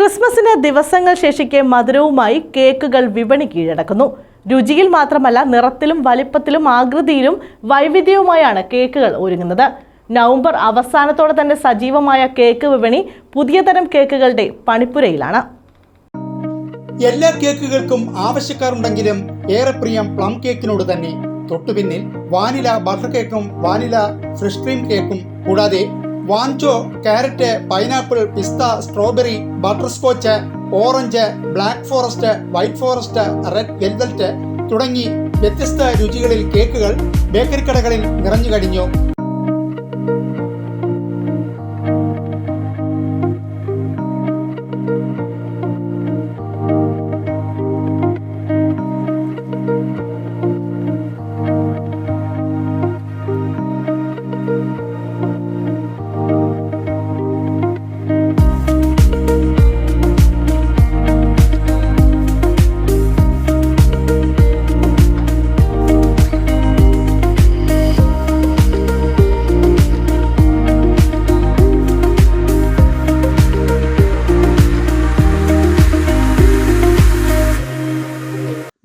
ക്രിസ്മസിന് ദിവസങ്ങൾ ശേഷിക്കെ മധുരവുമായി കേക്കുകൾ വിപണി കീഴടക്കുന്നു. രുചിയിൽ മാത്രമല്ല, നിറത്തിലും വലിപ്പത്തിലും ആകൃതിയിലും വൈവിധ്യവുമായാണ് കേക്കുകൾ ഒരുങ്ങുന്നത്. നവംബർ അവസാനത്തോടെ തന്നെ സജീവമായ കേക്ക് വിപണി പുതിയ തരം കേക്കുകളുടെ പണിപ്പുരയിലാണ്. എല്ലാ കേക്കുകൾക്കും ആവശ്യക്കാരുണ്ടെങ്കിലും ഏറെ പ്രിയം പ്ലം കേക്കിനോട് തന്നെ. തൊട്ടുപിന്നിൽ വാനില ബട്ടർ കേക്കും വാനില ഫ്രഷ് ക്രീം കേക്കും, കൂടാതെ വാൻചോ, കാരറ്റ്, പൈനാപ്പിൾ, പിസ്ത, strawberry, butterscotch, orange, black forest, white forest, red velvet തുടങ്ങി വ്യത്യസ്ത രുചികളിൽ കേക്കുകൾ ബേക്കറി കടകളിൽ നിറഞ്ഞു കഴിഞ്ഞു.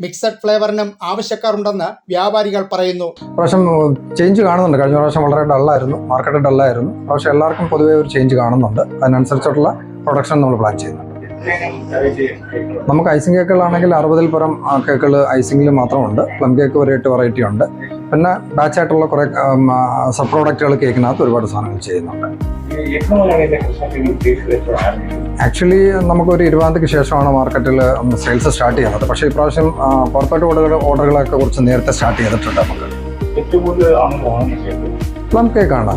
മിക്സഡ് ഫ്ലേവറിനും ആവശ്യക്കാരുണ്ടെന്ന് വ്യാപാരികൾ പറയുന്നു. പ്രാവശ്യം ചേഞ്ച് കാണുന്നുണ്ട്. കഴിഞ്ഞ പ്രാവശ്യം വളരെ ഡള്ളായിരുന്നു, മാർക്കറ്റ് ഡള്ളായിരുന്നു. പക്ഷേ എല്ലാവർക്കും പൊതുവേ ഒരു ചേഞ്ച് കാണുന്നുണ്ട്. അതിനനുസരിച്ചുള്ള പ്രൊഡക്ഷൻ നമ്മൾ പ്ലാൻ ചെയ്യുന്നുണ്ട്. നമുക്ക് ഐസിങ് കേക്കുകളാണെങ്കിൽ 60-ൽ പരം കേക്കുകൾ ഐസിങ്ങിൽ മാത്രമുണ്ട്. പ്ലം കേക്ക് ഒരു 8 വെറൈറ്റി ഉണ്ട്. പിന്നെ ബാച്ചായിട്ടുള്ള കുറേ സബ് പ്രോഡക്റ്റുകൾ കേക്കിനകത്ത് ഒരുപാട് സാധനങ്ങൾ ചെയ്യുന്നുണ്ട്. ആക്ച്വലി നമുക്കൊരു 20-ക്ക് ശേഷമാണ് മാർക്കറ്റിൽ സെയിൽസ് സ്റ്റാർട്ട് ചെയ്യുന്നത്. പക്ഷേ ഇപ്രാവശ്യം പുറത്തോട്ട് ഓർഡറുകളൊക്കെ കുറച്ച് നേരത്തെ സ്റ്റാർട്ട് ചെയ്തിട്ടുണ്ട്. നമുക്ക് പ്ലം കേക്കാണ്.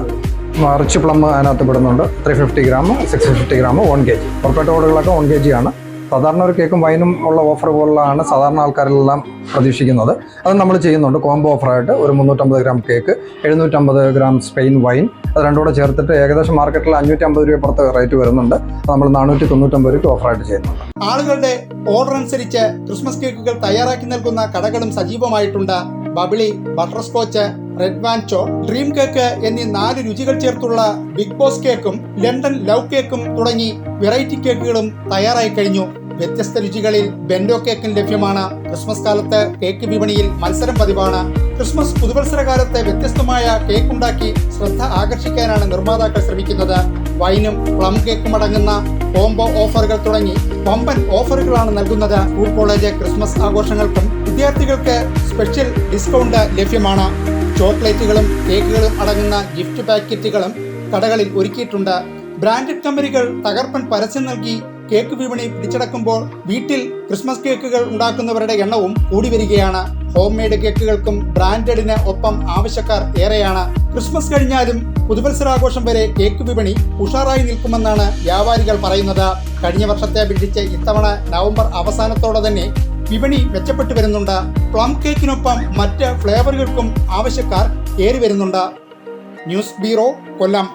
റിച്ച് പ്ലം അതിനകത്ത് പെടുന്നുണ്ട്. 350 ഗ്രാം, 650 ഗ്രാം, 1 kg. പുറത്തോട്ട് ഓർഡറുകളൊക്കെ 1 kg ആണ്. സാധാരണ ഒരു കേക്കും വൈനും ഉള്ള ഓഫർ പോലുള്ളതാണ് സാധാരണ ആൾക്കാരെല്ലാം പ്രതീക്ഷിക്കുന്നത്. അത് നമ്മൾ ചെയ്യുന്നുണ്ട്. കോംബോ ഓഫറായിട്ട് ഒരു 350 gram cake, 750 gram Spain wine, അത് രണ്ടും കൂടെ ചേർത്തിട്ട് ഏകദേശം മാർക്കറ്റിൽ 550 രൂപ പുറത്ത് റേറ്റ് വരുന്നുണ്ട്. നമ്മൾ 499 രൂപ ഓഫറായിട്ട് ചെയ്യുന്നുണ്ട്. ആളുകളുടെ ഓർഡർ അനുസരിച്ച് ക്രിസ്മസ് കേക്കുകൾ തയ്യാറാക്കി നൽകുന്ന കടകളും സജീവമായിട്ടുണ്ട്. ബബിളി, ബട്ടർ സ്കോച്ച്, റെഡ് വാൻചോ, ഡ്രീം കേക്ക് എന്നീ 4 രുചികൾ ചേർത്തുള്ള ബിഗ് ബോസ് കേക്കും ലണ്ടൻ ലവ് കേക്കും തുടങ്ങി വെറൈറ്റി കേക്കുകളും തയ്യാറായി കഴിഞ്ഞു. വ്യത്യസ്ത രുചികളിൽ ബെൻഡോ കേക്കും ലഭ്യമാണ്. ക്രിസ്മസ് കാലത്ത് കേക്ക് വിപണിയിൽ മത്സരം പതിവാണ്. ക്രിസ്മസ് പുതുവത്സര കാലത്ത് വ്യത്യസ്തമായ കേക്ക് ഉണ്ടാക്കി ശ്രദ്ധ ആകർഷിക്കാനാണ് നിർമ്മാതാക്കൾ ശ്രമിക്കുന്നത്. വൈനും പ്ലം കേക്കും അടങ്ങുന്ന കോംബോ ഓഫറുകൾ തുടങ്ങി വമ്പൻ ഓഫറുകളാണ് നൽകുന്നത്. സ്കൂൾ കോളേജ് ക്രിസ്മസ് ആഘോഷങ്ങൾക്കും വിദ്യാർത്ഥികൾക്ക് സ്പെഷ്യൽ ഡിസ്കൗണ്ട് ലഭ്യമാണ്. ചോക്ലേറ്റുകളും കേക്കുകളും അടങ്ങുന്ന ഗിഫ്റ്റ് പാക്കറ്റുകളും കടകളിൽ ഒരുക്കിയിട്ടുണ്ട്. ബ്രാൻഡഡ് കമ്പനികൾ തകർപ്പൻ പരസ്യം നൽകി കേക്ക് വിപണി പിടിച്ചടക്കുമ്പോൾ വീട്ടിൽ ക്രിസ്മസ് കേക്കുകൾ ഉണ്ടാക്കുന്നവരുടെ എണ്ണവും കൂടി വരികയാണ്. ഹോം മെയ്ഡ് കേക്കുകൾക്കും ബ്രാൻഡഡിന് ഒപ്പം ആവശ്യക്കാർ ഏറെയാണ്. ക്രിസ്മസ് കഴിഞ്ഞാലും പുതുവത്സരാഘോഷം വരെ കേക്ക് വിപണി ഉഷാറായി നിൽക്കുമെന്നാണ് വ്യാപാരികൾ പറയുന്നത്. കഴിഞ്ഞ വർഷത്തെ അപേക്ഷിച്ച് ഇത്തവണ നവംബർ അവസാനത്തോടെ തന്നെ വിപണി മെച്ചപ്പെട്ടു വരുന്നുണ്ട്. പ്ലം കേക്കിനൊപ്പം മറ്റ് ഫ്ലേവറുകൾക്കും ആവശ്യക്കാർ ഏറി വരുന്നുണ്ട്. ന്യൂസ് ബ്യൂറോ, കൊല്ലം.